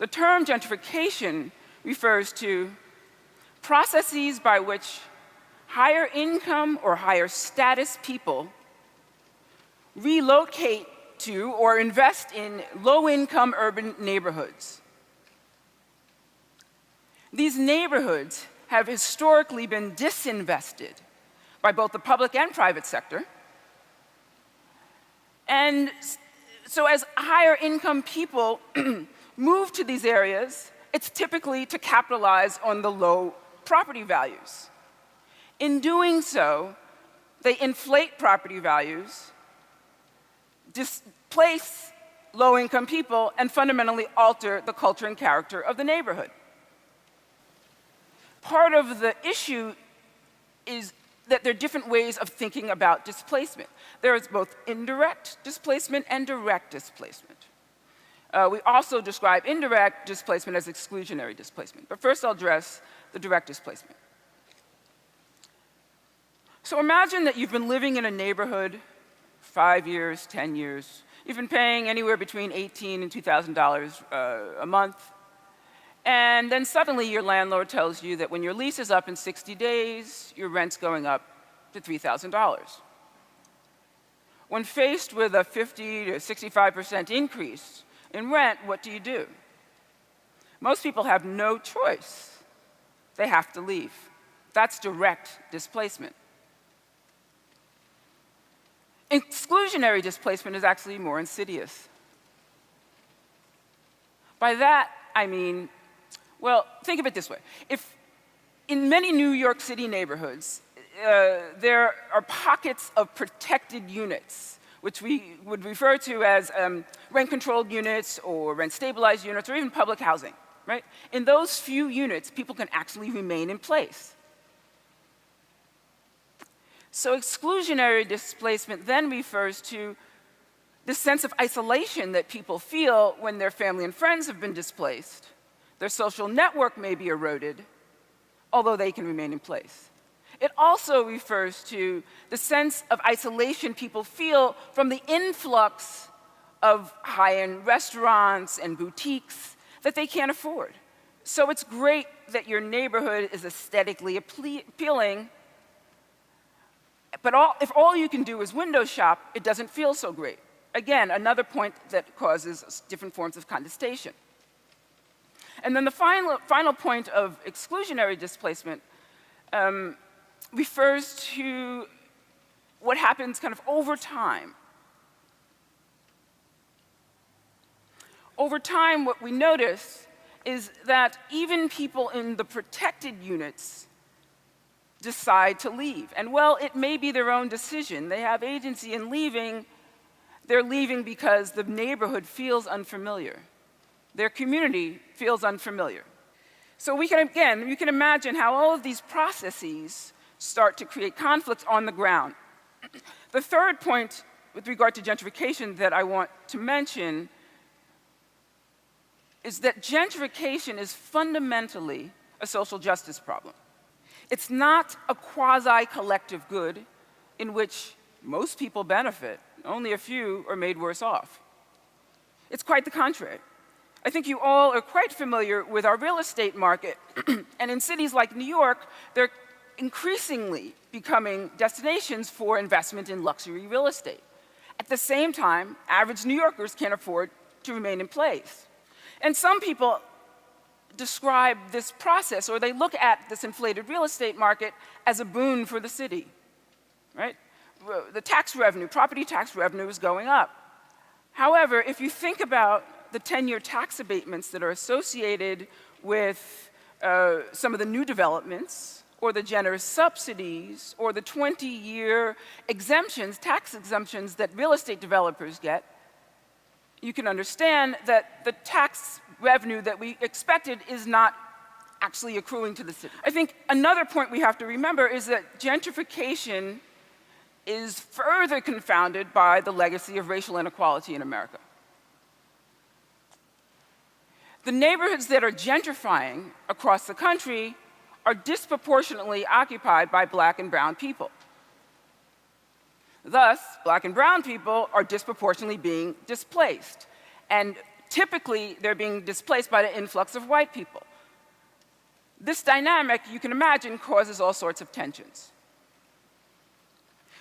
The term gentrification refers to processes by which higher income or higher status people relocate to or invest in low-income urban neighborhoods. These neighborhoods have historically been disinvested by both the public and private sector. And so as higher income people move to these areas, it's typically to capitalize on the low property values. In doing so, they inflate property values, displace low-income people, and fundamentally alter the culture and character of the neighborhood. Part of the issue is that there are different ways of thinking about displacement. There is both indirect displacement and direct displacement. We also describe indirect displacement as exclusionary displacement. But first I'll address the direct displacement. So imagine that you've been living in a neighborhood 5 years, 10 years. You've been paying anywhere between $18 and $2,000 a month. And then suddenly your landlord tells you that when your lease is up in 60 days, your rent's going up to $3,000. When faced with a 50 to 65% increase in rent, what do? Most people have no choice. They have to leave. That's direct displacement. Exclusionary displacement is actually more insidious. By that, I mean, well, think of it this way. If in many New York City neighborhoods, there are pockets of protected units, which we would refer to as rent-controlled units or rent-stabilized units or even public housing, right? In those few units, people can actually remain in place. So exclusionary displacement then refers to the sense of isolation that people feel when their family and friends have been displaced. Their social network may be eroded, although they can remain in place. It also refers to the sense of isolation people feel from the influx of high-end restaurants and boutiques that they can't afford. So it's great that your neighborhood is aesthetically appealing, but if all you can do is window shop, it doesn't feel so great. Again, another point that causes different forms of contestation. And then the final point of exclusionary displacement refers to what happens kind of over time. Over time, what we notice is that even people in the protected units decide to leave. And well, it may be their own decision. They have agency in leaving. They're leaving because the neighborhood feels unfamiliar. Their community feels unfamiliar. So you can imagine how all of these processes start to create conflicts on the ground. The third point with regard to gentrification that I want to mention is that gentrification is fundamentally a social justice problem. It's not a quasi-collective good in which most people benefit, only a few are made worse off. It's quite the contrary. I think you all are quite familiar with our real estate market, and in cities like New York, they're increasingly becoming destinations for investment in luxury real estate. At the same time, average New Yorkers can't afford to remain in place. And some people describe this process, or they look at this inflated real estate market as a boon for the city, right? The tax revenue, property tax revenue is going up. However, if you think about the 10-year tax abatements that are associated with some of the new developments, or the generous subsidies, or the 20-year exemptions, tax exemptions that real estate developers get, you can understand that the tax revenue that we expected is not actually accruing to the city. I think another point we have to remember is that gentrification is further confounded by the legacy of racial inequality in America. The neighborhoods that are gentrifying across the country are disproportionately occupied by Black and brown people. Thus, Black and brown people are disproportionately being displaced. And typically they're being displaced by the influx of white people. This dynamic, you can imagine, causes all sorts of tensions.